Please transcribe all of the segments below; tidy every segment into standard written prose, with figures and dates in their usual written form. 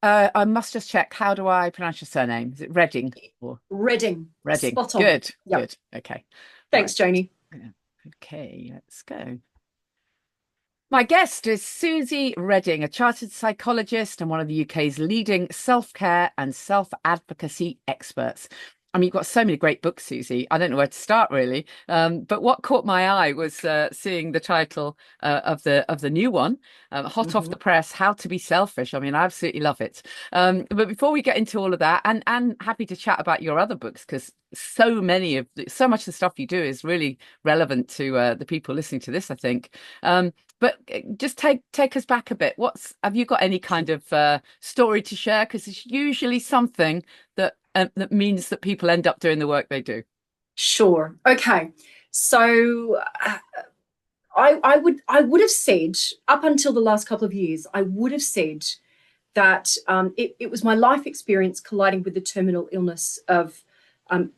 I must just check. How do I pronounce your surname? Is it Redding or Reading. Redding? Spot on. Good, Yep. good. Okay. Right. Thanks, Janie. Yeah. Okay, let's go. My guest is Suzy Redding, a chartered psychologist and one of the UK's leading self-care and self-advocacy experts. I mean, you've got so many great books, Suzy. I don't know where to start really. But what caught my eye was seeing the title of the new one, hot off Mhm. the press, "How to Be Selfish." I mean, I absolutely love it. But before we get into all of that, and happy to chat about your other books because so much of the stuff you do is really relevant to the people listening to this, I think. But just take us back a bit. Have you got any kind of story to share? Because it's usually something that means that people end up doing the work they do. Sure. Okay. So I would have said up until the last couple of years, I would have said that it was my life experience colliding with the terminal illness of um,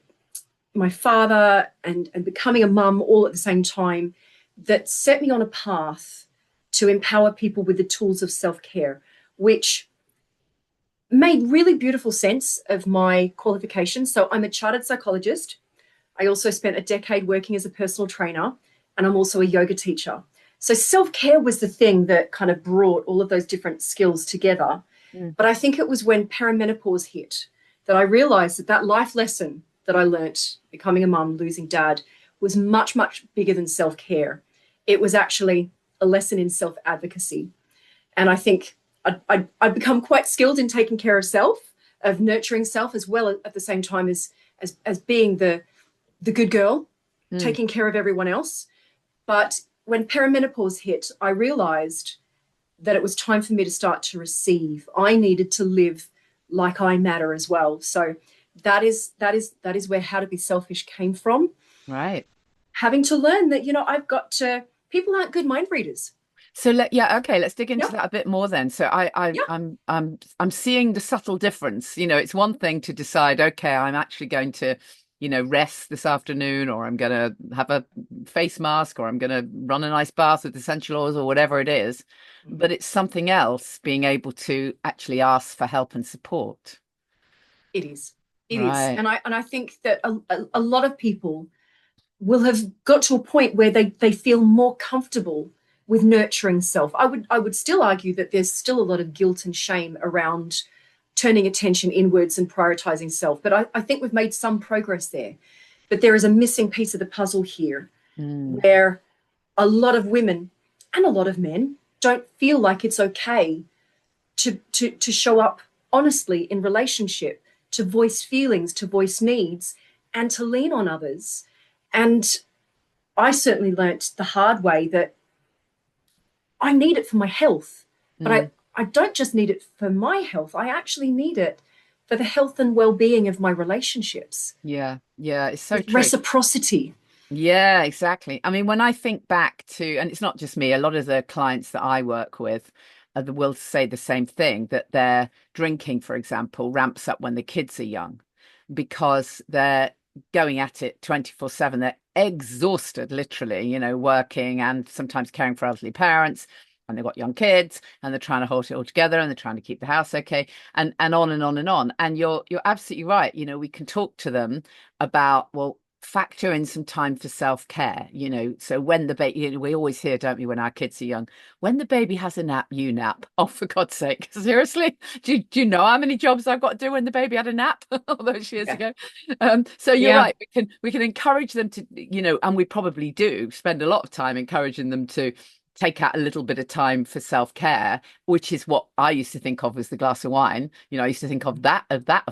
my father and becoming a mum all at the same time that set me on a path to empower people with the tools of self-care, which made really beautiful sense of my qualifications. So I'm a chartered psychologist. I also spent a decade working as a personal trainer, and I'm also a yoga teacher. So self care was the thing that kind of brought all of those different skills together. Mm. But I think it was when perimenopause hit that I realized that that life lesson that I learnt becoming a mum, losing dad, was much, much bigger than self care. It was actually a lesson in self advocacy. And I think I'd become quite skilled in taking care of self, of nurturing self, as well at the same time as being the good girl, Mm. taking care of everyone else. But when perimenopause hit, I realized that it was time for me to start to receive. I needed to live like I matter as well. So that is where How to Be Selfish came from. Right. Having to learn that, I've got to, people aren't good mind readers. Yeah, okay, let's dig into Yeah, that a bit more then. So yeah, I'm seeing the subtle difference. You know, it's one thing to decide, okay, I'm actually going to, rest this afternoon, or I'm going to have a face mask, or I'm going to run a nice bath with essential oils, or whatever it is. But it's something else being able to actually ask for help and support. it is. It is. Right. And I think that a lot of people will have got to a point where they feel more comfortable with nurturing self. I would still argue that there's still a lot of guilt and shame around turning attention inwards and prioritizing self. But I think we've made some progress there. But there is a missing piece of the puzzle here Mm. where a lot of women and a lot of men don't feel like it's okay to show up honestly in relationship, to voice feelings, to voice needs, and to lean on others. And I certainly learnt the hard way that I need it for my health, but Mm. I don't just need it for my health. I actually need it for the health and well-being of my relationships Yeah, yeah, it's so with true. reciprocity. Yeah, exactly. I mean, when I think back to, and it's not just me, a lot of the clients that I work with will say the same thing, that their drinking, for example, ramps up when the kids are young because they're going at it 24/7. They're exhausted, literally, working and sometimes caring for elderly parents. And they've got young kids and they're trying to hold it all together and they're trying to keep the house okay and on and on and on. And you're absolutely right. We can talk to them about, well, factor in some time for self-care, so when the baby, we always hear, don't we, when our kids are young, when the baby has a nap, you nap. Oh, for God's sake, seriously, do you know how many jobs I've got to do when the baby had a nap all those years Yeah. ago? So you're Yeah. right, we can encourage them to, and we probably do spend a lot of time encouraging them to take out a little bit of time for self-care, which is what I used to think of as the glass of wine. I used to think of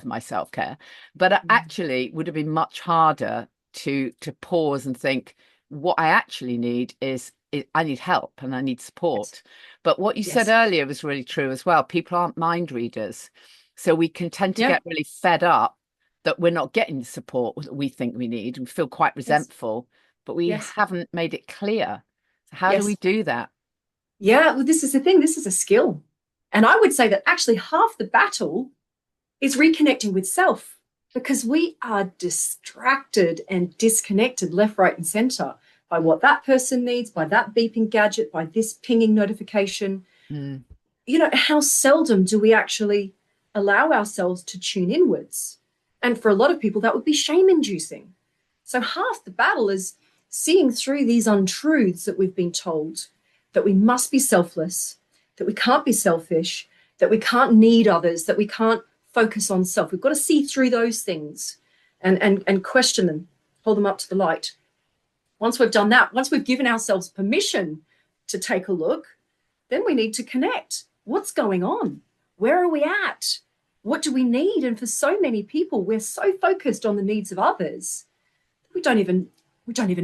my self-care, but actually would have been much harder to pause and think, what I actually need is I need help and I need Yes. support. But what you said Yes. earlier was really true as well. People aren't mind readers. So we can tend to Yeah. get really fed up that we're not getting the support that we think we need and feel quite Yes. resentful, but we Yes. haven't made it clear. So how do we Yes. do that? Yeah. Well, this is the thing. This is a skill. And I would say that actually half the battle is reconnecting with self because we are distracted and disconnected left, right, and center by what that person needs, by that beeping gadget, by this pinging notification. Mm. how seldom do we actually allow ourselves to tune inwards? And for a lot of people, that would be shame inducing. So half the battle is seeing through these untruths that we've been told, that we must be selfless, that we can't be selfish, that we can't need others, that we can't focus on self. We've got to see through those things and question them, hold them up to the light. Once we've done that, once we've given ourselves permission to take a look, then we need to connect. What's going on? Where are we at? What do we need? And for so many people, we're so focused on the needs of others, we don't even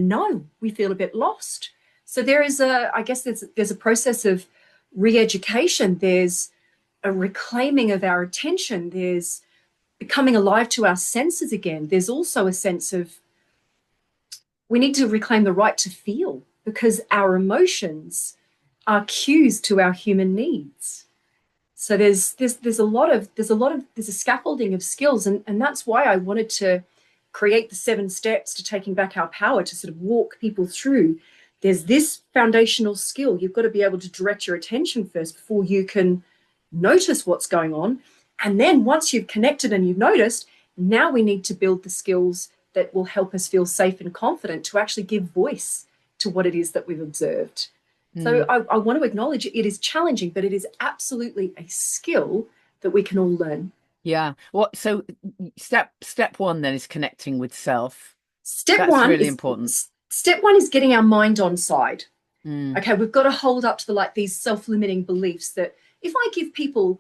know. We feel a bit lost. So I guess there's a process of re-education. There's a reclaiming of our attention. There's becoming alive to our senses again. There's also a sense of we need to reclaim the right to feel, because our emotions are cues to our human needs. So there's a scaffolding of skills, and that's why I wanted to create the 7 steps to taking back our power, to sort of walk people through. There's this foundational skill. You've got to be able to direct your attention first before you can notice what's going on. And then once you've connected and you've noticed, now we need to build the skills that will help us feel safe and confident to actually give voice to what it is that we've observed. So I want to acknowledge it is challenging, but it is absolutely a skill that we can all learn. Yeah. So step 1 then is connecting with self. Step That's one really is important. step one is getting our mind on side. Mm. Okay, we've got to hold up to these self-limiting beliefs that if I give people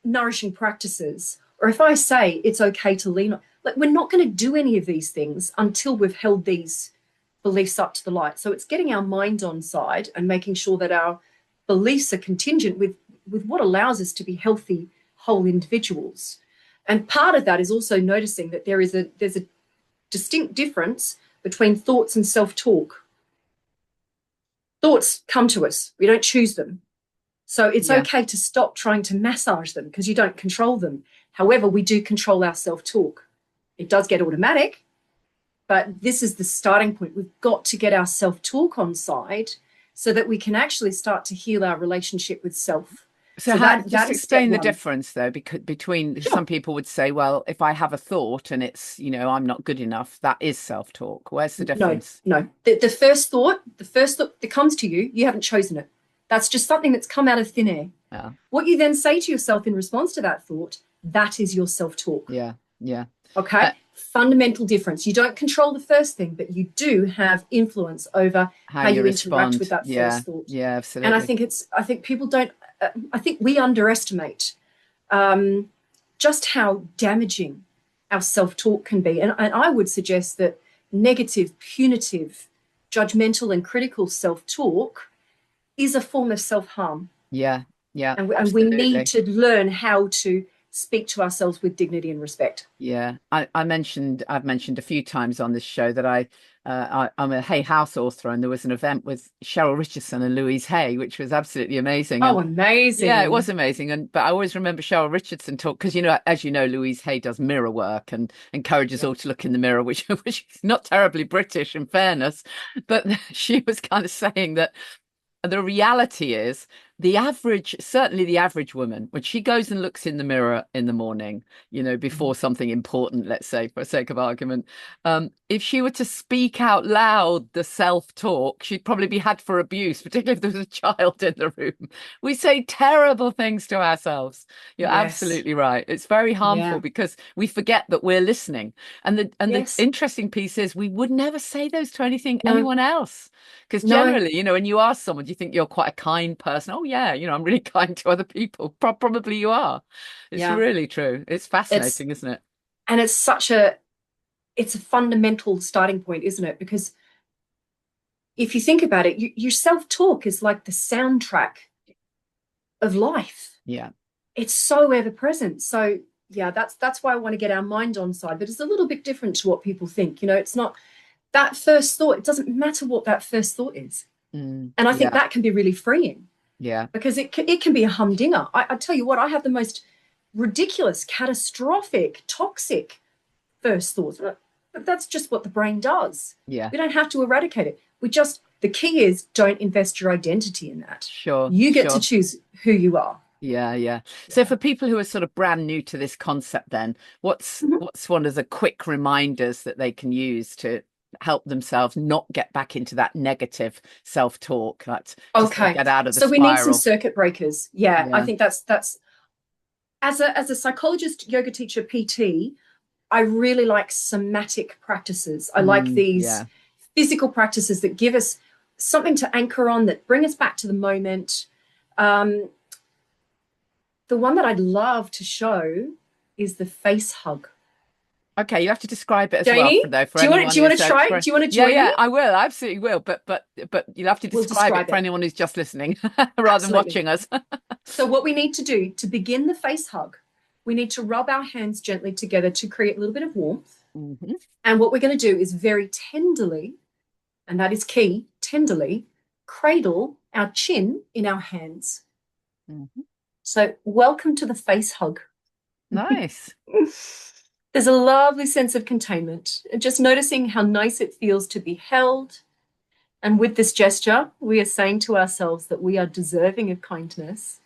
nourishing practices, or if I say it's okay to lean on, we're not going to do any of these things until we've held these beliefs up to the light. So it's getting our mind on side and making sure that our beliefs are contingent with what allows us to be healthy, whole individuals. And part of that is also noticing that there's a distinct difference between thoughts and self-talk. Thoughts come to us. We don't choose them. So it's okay to stop trying to massage them because you don't control them. However, we do control our self-talk. It does get automatic, but this is the starting point. We've got to get our self-talk on side so that we can actually start to heal our relationship with self. So just explain the difference though, because between some people would say, well, if I have a thought and it's, I'm not good enough, that is self-talk. Where's the difference? No. The first thought that comes to you, you haven't chosen it. That's just something that's come out of thin air. Yeah. What you then say to yourself in response to that thought, that is your self-talk. Yeah. Okay. Fundamental difference. You don't control the first thing, but you do have influence over how you interact with that first thought. Yeah, absolutely. And I think people don't, I think we underestimate just how damaging our self-talk can be. And I would suggest that negative, punitive, judgmental and critical self-talk is a form of self-harm. Yeah. And we need to learn how to speak to ourselves with dignity and respect. Yeah, I've mentioned a few times on this show that I'm a Hay House author, and there was an event with Cheryl Richardson and Louise Hay, which was absolutely amazing. Oh, amazing! Yeah, it was amazing. But I always remember Cheryl Richardson talk because as you know, Louise Hay does mirror work and encourages all to look in the mirror, which is not terribly British, in fairness. But she was kind of saying that the reality is certainly the average woman, when she goes and looks in the mirror in the morning, before something important, let's say, for sake of argument, if she were to speak out loud the self-talk, she'd probably be had for abuse, particularly if there was a child in the room. We say terrible things to ourselves. You're absolutely right. It's very harmful because we forget that we're listening. And the interesting piece is we would never say those to anyone else. Because generally, when you ask someone, do you think you're quite a kind person? Oh, yeah, I'm really kind to other people. Probably you are. It's really true. It's fascinating, isn't it? And it's a fundamental starting point, isn't it? Because if you think about it, your self-talk is like the soundtrack of life. Yeah. It's so ever present. So that's why I want to get our mind on side. But it's a little bit different to what people think. It's not that first thought. It doesn't matter what that first thought is. And I think that can be really freeing. Yeah. Because it can be a humdinger. I tell you what, I have the most ridiculous, catastrophic, toxic first thoughts. But that's just what the brain does. Yeah. We don't have to eradicate it. The key is don't invest your identity in that. Sure. You get to choose who you are. Yeah, yeah. So Yeah. for people who are sort of brand new to this concept, then Mhm. what's one of the quick reminders that they can use to help themselves not get back into that negative self-talk, that to sort of Okay. get out of the So we need some spiral? circuit breakers. Yeah, I Yeah. think that's as a psychologist, yoga teacher, PT, I really like somatic practices. I like these Yeah. physical practices that give us something to anchor on, that bring us back to the moment. Um, the one that I'd love to show is the face hug. Okay, you have to describe it as well Janie, for do you want anyone do you want who's to try it? for Do you want to yeah, join yeah, me? I will, I absolutely will. But you'll have to We'll describe it describe for it. anyone who's just listening rather than Absolutely. watching us. So what we need to do to begin the face hug, we need to rub our hands gently together to create a little bit of warmth. Hmm. And what we're going to do is very tenderly, and that is key, tenderly cradle our chin in our hands. Hmm. So, welcome to the face hug. Nice. There's a lovely sense of containment, and just noticing how nice it feels to be held. And with this gesture, we are saying to ourselves that we are deserving of kindness.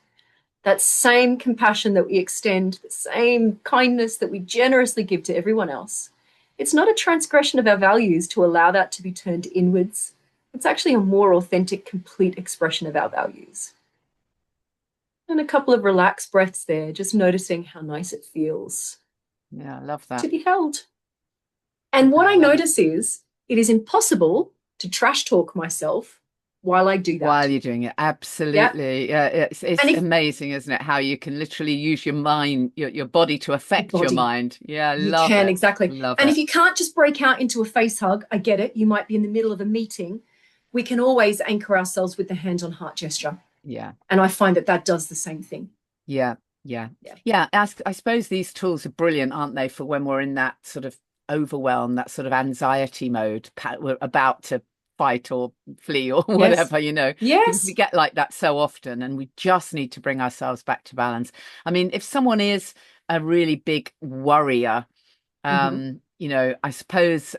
That same compassion that we extend, the same kindness that we generously give to everyone else. It's not a transgression of our values to allow that to be turned inwards. It's actually a more authentic, complete expression of our values. And a couple of relaxed breaths there, just noticing how nice it feels Yeah, I love to that. be held. Yeah, And what I I love it. notice is it is impossible to trash talk myself while I do While that. you're doing it, Yeah. absolutely. Yeah, And it's if amazing, isn't it? How you can literally use your mind, your body to your affect your body, mind. Yeah, I you love can it. exactly. Love And if it. you can't just break out into a face hug, I get it. You might be in the middle of a meeting. We can always anchor ourselves with the hand on heart gesture. Yeah. And I find that that does the same thing. Yeah, yeah, Yeah. yeah. I suppose these tools are brilliant, aren't they, for when we're in that sort of overwhelm, that sort of anxiety mode, we're about to fight or flee or Yes. whatever, because we Yes. get like that so often, and we just need to bring ourselves back to balance. I mean, if someone is a really big worrier, Mm-hmm. I suppose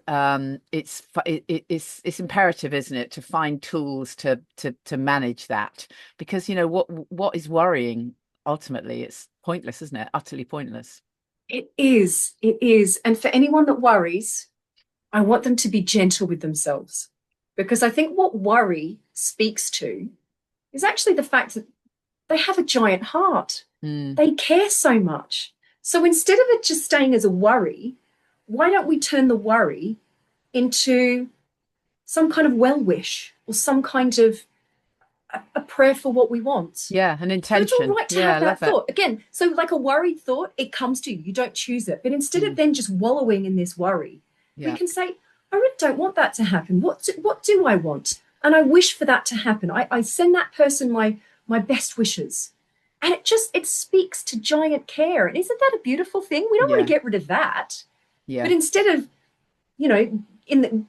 it's imperative, isn't it, to find tools to manage that because what is worrying ultimately it's pointless, isn't it? Utterly pointless. It is. It is. And for anyone that worries, I want them to be gentle with themselves because I think what worry speaks to is actually the fact that they have a giant heart. Mm, They care so much. So instead of it just staying as a worry, why don't we turn the worry into some kind of well wish or some kind of a prayer for what we want? yeah, an That it's all intention. right to Yeah, I have love that it. thought. Again, so like a worried thought, it comes to you. You don't choose it. But instead of Mm, then just wallowing in this worry, we yeah, can say, I really don't want that to happen. What do I want? And I wish for that to happen. I send that person my best wishes. And it speaks to giant care. And isn't that a beautiful thing? We don't want yeah, to get rid of that. But yeah, instead of,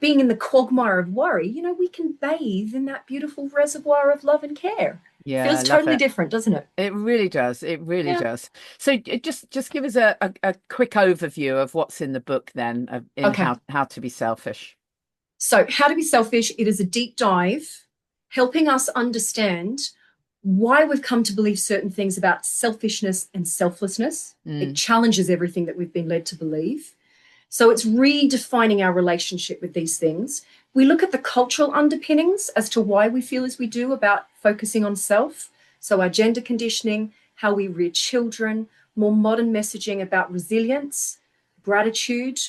being in the quagmire of worry, we can bathe in that beautiful reservoir of love and care. yeah, I Feels love totally it. different, doesn't it? It really does. It really Yeah. does. So just give us a quick overview of what's in the book then in Okay. how to be selfish. So, How to Be Selfish, it is a deep dive helping us understand why we've come to believe certain things about selfishness and selflessness. It Mm, challenges everything that we've been led to believe. So, it's redefining our relationship with these things. We look at the cultural underpinnings as to why we feel as we do about focusing on self. So, our gender conditioning, how we rear children, more modern messaging about resilience, gratitude,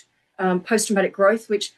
post traumatic growth, which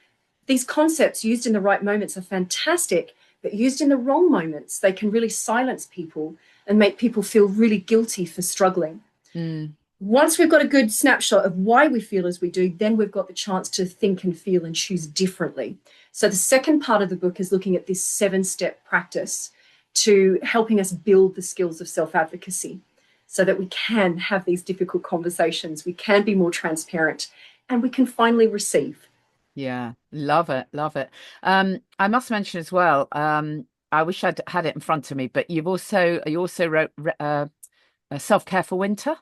these concepts used in the right moments are fantastic, but used in the wrong moments, they can really silence people and make people feel really guilty for struggling. mm, Once we've got a good snapshot of why we feel as we do, then we've got the chance to think and feel and choose differently. So, the second part of the book is looking at this 7-step practice to helping us build the skills of self advocacy so that we can have these difficult conversations, we can be more transparent, and we can finally receive. yeah, love it, love it. I must mention as well, I wish I'd had it in front of me, but you also wrote self-care for winter.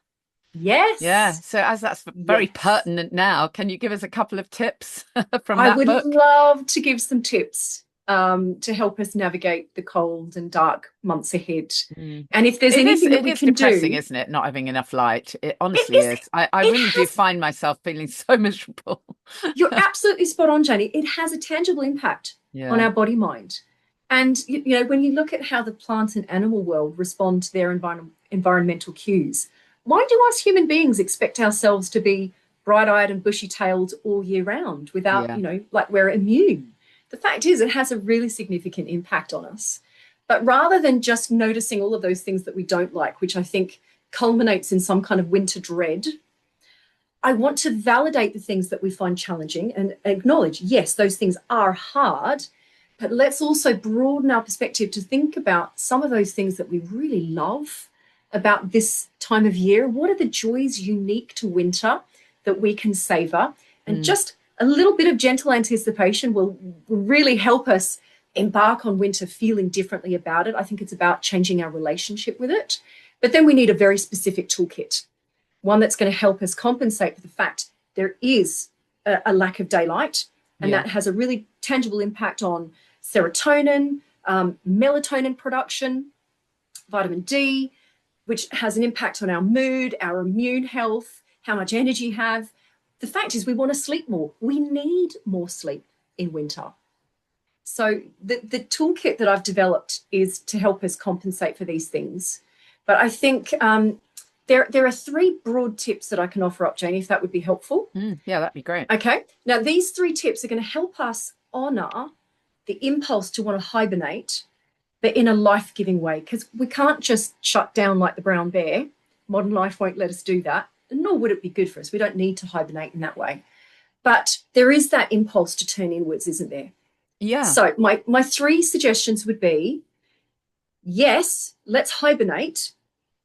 Yeah, Yes. so as that's very Yes. pertinent now, can you give us a couple of tips from I that would book? love to give some tips. to help us navigate the cold and dark months ahead. Mm. And if there's anything that It we is can depressing, do, isn't it? Not having enough light. It it honestly is, is. I it really do has, find myself feeling so miserable. you're absolutely spot on, Janie. It has a tangible impact on Yeah, our body mind. And, when you look at how the plant and animal world respond to their environmental cues, why do us human beings expect ourselves to be bright-eyed and bushy-tailed all year round without, yeah, like we're immune? The fact is, it has a really significant impact on us. But rather than just noticing all of those things that we don't like, which I think culminates in some kind of winter dread, I want to validate the things that we find challenging and acknowledge, yes, those things are hard, but let's also broaden our perspective to think about some of those things that we really love about this time of year. What are the joys unique to winter that we can savor? And mm, just a little bit of gentle anticipation will really help us embark on winter feeling differently about it. I think it's about changing our relationship with it. But then we need a very specific toolkit, one that's going to help us compensate for the fact there is a lack of daylight, and yeah, that has a really tangible impact on serotonin, melatonin production, vitamin D, which has an impact on our mood, our immune health, how much energy you have. The fact is, we want to sleep more. We need more sleep in winter. So the toolkit that I've developed is to help us compensate for these things. But I think there are three broad tips that I can offer up, Janie, if that would be helpful. yeah, that'd be great. Okay. Now, these three tips are going to help us honor the impulse to want to hibernate, but in a life-giving way, because we can't just shut down like the brown bear. Modern life won't let us do that, nor would it be good for us. We don't need to hibernate in that way. But there is that impulse to turn inwards, isn't there? Yeah, So my three suggestions would be, yes, let's hibernate,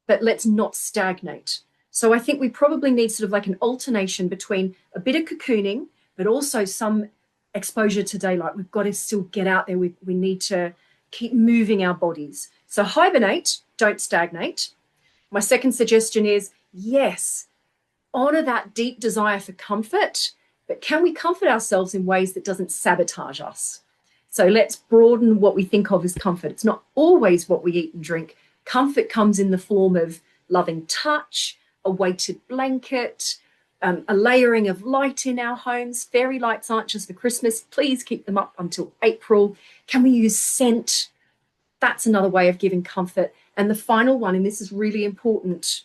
but let's not stagnate. So I think we probably need sort of like an alternation between a bit of cocooning, but also some exposure to daylight. We've got to still get out there. We need to keep moving our bodies. So hibernate, don't stagnate. My second suggestion is, yes, honor that deep desire for comfort, but can we comfort ourselves in ways that doesn't sabotage us? So let's broaden what we think of as comfort. It's not always what we eat and drink. Comfort comes in the form of loving touch, a weighted blanket, a layering of light in our homes. Fairy lights aren't just for Christmas. Please keep them up until April. Can we use scent? That's another way of giving comfort. And the final one, and this is really important,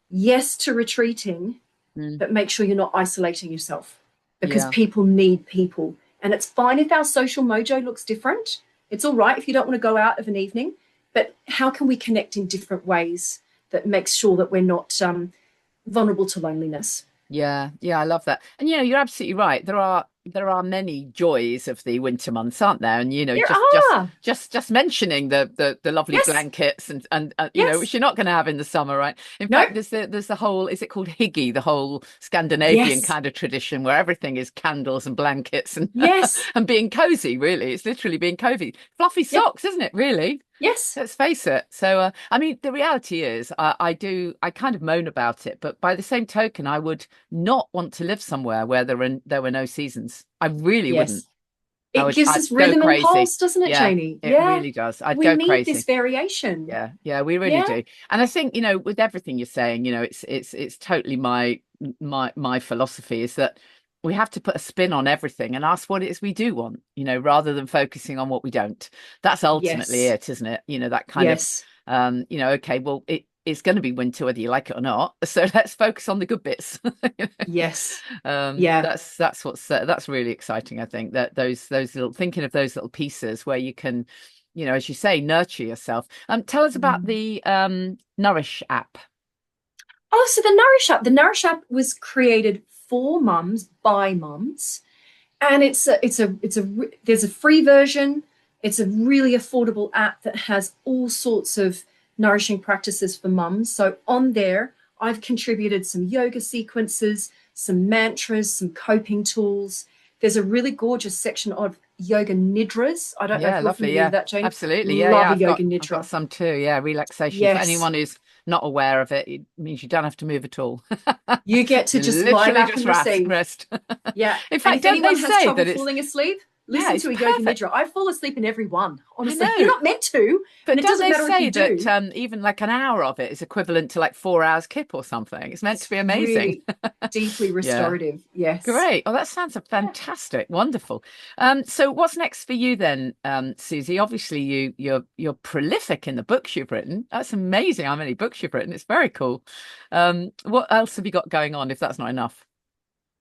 yes to retreating, mm, but make sure you're not isolating yourself, because yeah. people need people. And it's fine if our social mojo looks different. It's all right if you don't want to go out of an evening, but how can we connect in different ways that makes sure that we're not vulnerable to loneliness? Yeah, yeah, I love that. And you're absolutely right. There are many joys of the winter months, aren't there? And There are. just mentioning the lovely Yes. blankets and Yes. which you're not going to have in the summer, right? In No. fact, there's the whole, is it called hygge, the whole Scandinavian Yes. kind of tradition where everything is candles and blankets and Yes. and being cozy, really. It's literally being cozy. Fluffy Yep. socks, isn't it, really? Yes. Let's face it. So, I mean, the reality is, I kind of moan about it, but by the same token, I would not want to live somewhere where there were no seasons. I really wouldn't. Yes. It gives I'd us go rhythm and crazy. pulse, doesn't it, Yeah, Janie? it Yeah. really does. I'd We go need this crazy. variation. Yeah, yeah, we really Yeah. do. And I think, with everything you're saying, it's totally my philosophy is that we have to put a spin on everything and ask what it is we do want, rather than focusing on what we don't. That's ultimately Yes. it, isn't it? That kind of Yes. okay, well, it's going to be winter whether you like it or not. So let's focus on the good bits. Yes. Yeah. That's really exciting. I think that those little thinking of those little pieces where you can, as you say, nurture yourself. Tell us about Mm. the Nourish app. Oh, so the Nourish app. The Nourish app was created for mums by mums, and there's a free version. It's a really affordable app that has all sorts of nourishing practices for mums. So on there, I've contributed some yoga sequences, some mantras, some coping tools. There's a really gorgeous section of yoga nidras. I don't know Yeah, if you're lovely. familiar Yeah, with that, Janie. absolutely. Yeah, Love yeah. a yoga I've got nidra. some too. Yeah, relaxation. For Yes. anyone who's not aware of it, it means you don't have to move at all. You get to You just lie literally back just and receive. rest. Yeah. In And fact, if don't they anyone has say trouble that it's falling asleep, Yeah, Listen it's to a yoga perfect. nidra. I fall asleep in every one, I honestly. You're know. not meant to, and But it don't doesn't they matter if say you that do. even like an hour of it is equivalent to like 4 hours kip or something? It's meant to It's be amazing. really deeply Yeah. restorative. Yes. Great. Oh, that sounds a Yeah. fantastic. Wonderful. So what's next for you then, Susie? Obviously you're prolific in the books you've written. That's amazing how many books you've written. It's very cool. What else have you got going on if that's not enough?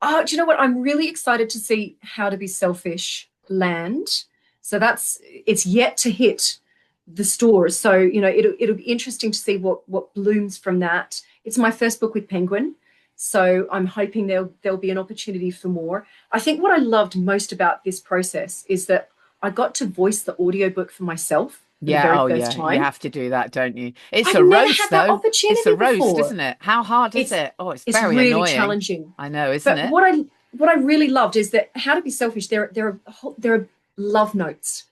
Oh, do you know what? I'm really excited to see How to Be Selfish land. So it's yet to hit the stores. So, it'll be interesting to see what blooms from that. It's my first book with Penguin. So I'm hoping there'll be an opportunity for more. I think what I loved most about this process is that I got to voice the audiobook for myself for the Yeah, very oh first yeah, you time. have to do that, don't you? It's I've a never roast had that though. It's a opportunity roast, before. isn't it? How hard is It's it? Oh, it's it's very really annoying. challenging. I know, isn't But it? what I really loved is that How to Be Selfish. There are love notes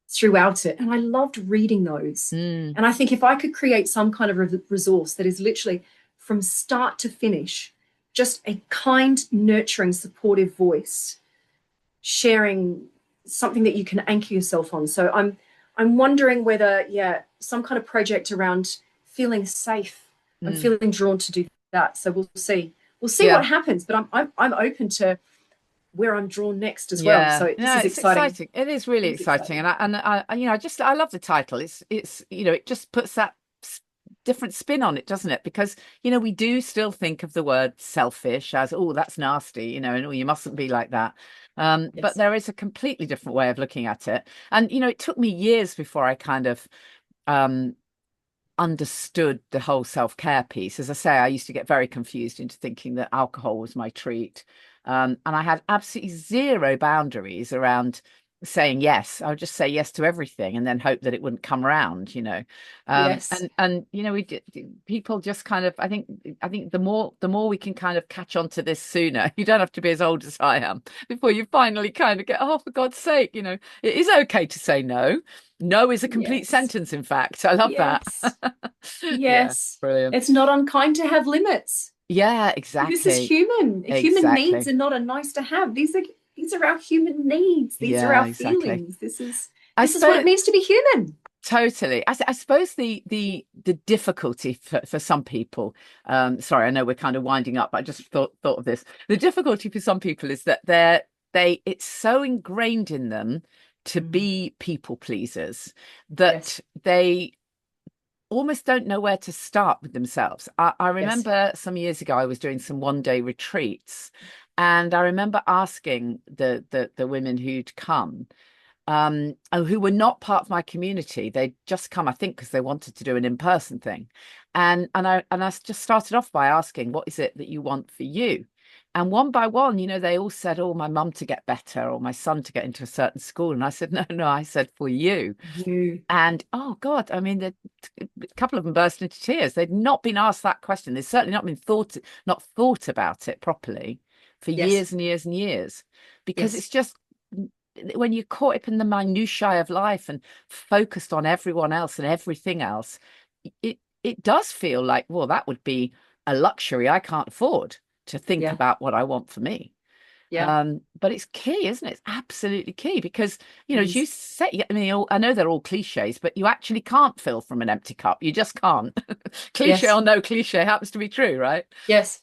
throughout it, and I loved reading those. Mm, And I think if I could create some kind of resource that is literally from start to finish, just a kind, nurturing, supportive voice sharing something that you can anchor yourself on. So I'm wondering whether, yeah, some kind of project around feeling safe. I'm mm. feeling drawn to do that. So we'll see. We'll see Yeah. what happens. But I'm open to where I'm drawn next as well. Yeah, So this no, is it's exciting. exciting. It is really It is exciting, exciting. I love the title. It's it just puts that different spin on it, doesn't it? Because we do still think of the word selfish as, oh, that's nasty, and oh, you mustn't be like that. But Yes. there is a completely different way of looking at it, and it took me years before I kind of um understood the whole self-care piece. As I say, I used to get very confused into thinking that alcohol was my treat. And I had absolutely zero boundaries around saying yes. I would just say yes to everything and then hope that it wouldn't come around. Yes. And we did, people just kind of I think the more we can kind of catch on to this sooner. You don't have to be as old as I am before you finally kind of get, oh, for God's sake, it is okay to say no. No is a complete Yes. sentence, in fact. I love that. Yes. Yeah, Yes. brilliant. It's not unkind to have limits. Yeah, This is exactly. human. Human needs Exactly. are not a nice to have. These are our human needs. These are Yeah, our exactly. feelings. This is I this is what suppose it means to be human. totally. I suppose the difficulty for some people, sorry, I know we're kind of winding up, but I just thought of this. The difficulty for some people is that it's so ingrained in them to Mm. be people pleasers Yes. that they almost don't know where to start with themselves. I Yes. remember some years ago I was doing some 1 day retreats, and I remember asking the women who'd come, who were not part of my community. They'd just come, I think, because they wanted to do an in-person thing. And I just started off by asking, what is it that you want for you? And one by one, they all said, oh, my mum to get better or my son to get into a certain school. And I said, no, no, I said, for you. You. And oh God, I mean, a couple of them burst into tears. They'd not been asked that question. They'd certainly not thought about it properly for Yes. years and years and years, because Yes. it's just when you're caught up in the minutiae of life and focused on everyone else and everything else, it does feel like, well, that would be a luxury I can't afford to think Yeah. about what I want for me. Yeah. But it's key, isn't it? It's absolutely key because, It as you is. say, I mean, I know they're all cliches, but you actually can't fill from an empty cup. You just can't. Cliche Yes. or no cliche happens to be true, right? Yes.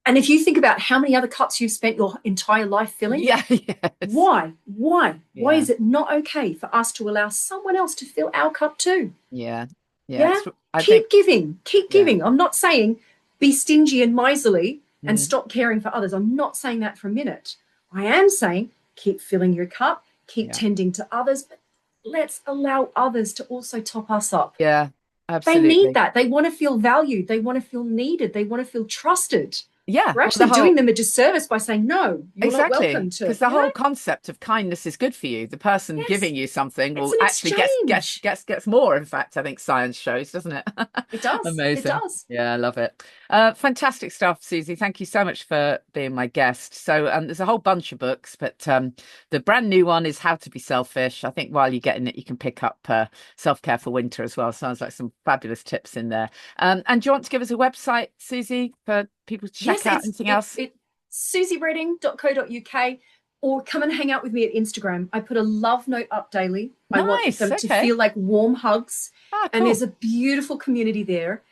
And if you think about how many other cups you've spent your entire life filling, Yeah, yes. why? Why? Why Yeah, is it not okay for us to allow someone else to fill our cup too? yeah, yeah. Yeah. I think, Keep giving. Keep yeah. giving. I'm not saying be stingy and miserly and Mm, stop caring for others. I'm not saying that for a minute. I am saying keep filling your cup, keep yeah, tending to others, but let's allow others to also top us up. yeah, They need absolutely. that. They want to feel valued. They want to feel needed. They want to feel trusted. Yeah. We're Well, the actually doing whole them a disservice by saying, no, you're not Exactly, welcome to, because the whole concept of kindness is good for you. The person Yes, giving you something it's will an actually exchange. gets more. In fact, I think science shows, doesn't it? It does. It Amazing. does. Yeah, I love it. Fantastic stuff, Susie. Thank you so much for being my guest. So, there's a whole bunch of books, but the brand new one is How to Be Selfish. I think while you're getting it, you can pick up Self-Care for Winter as well. Sounds like some fabulous tips in there. And do you want to give us a website, Susie, for people to check Yes, out it's anything it else? it suzyreading.co.uk. or come and hang out with me at Instagram. I put a love note up daily. I want Nice. them to Okay. feel like warm hugs. Ah, And there's cool. a beautiful community there.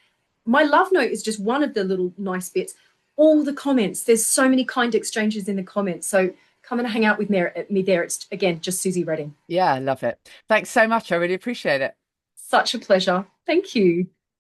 My love note is just one of the little nice bits. All the comments, there's so many kind exchanges in the comments. So come and hang out with me there. It's again just Suzy Redding. Yeah, I love it. Thanks so much. I really appreciate it. Such a pleasure. Thank you.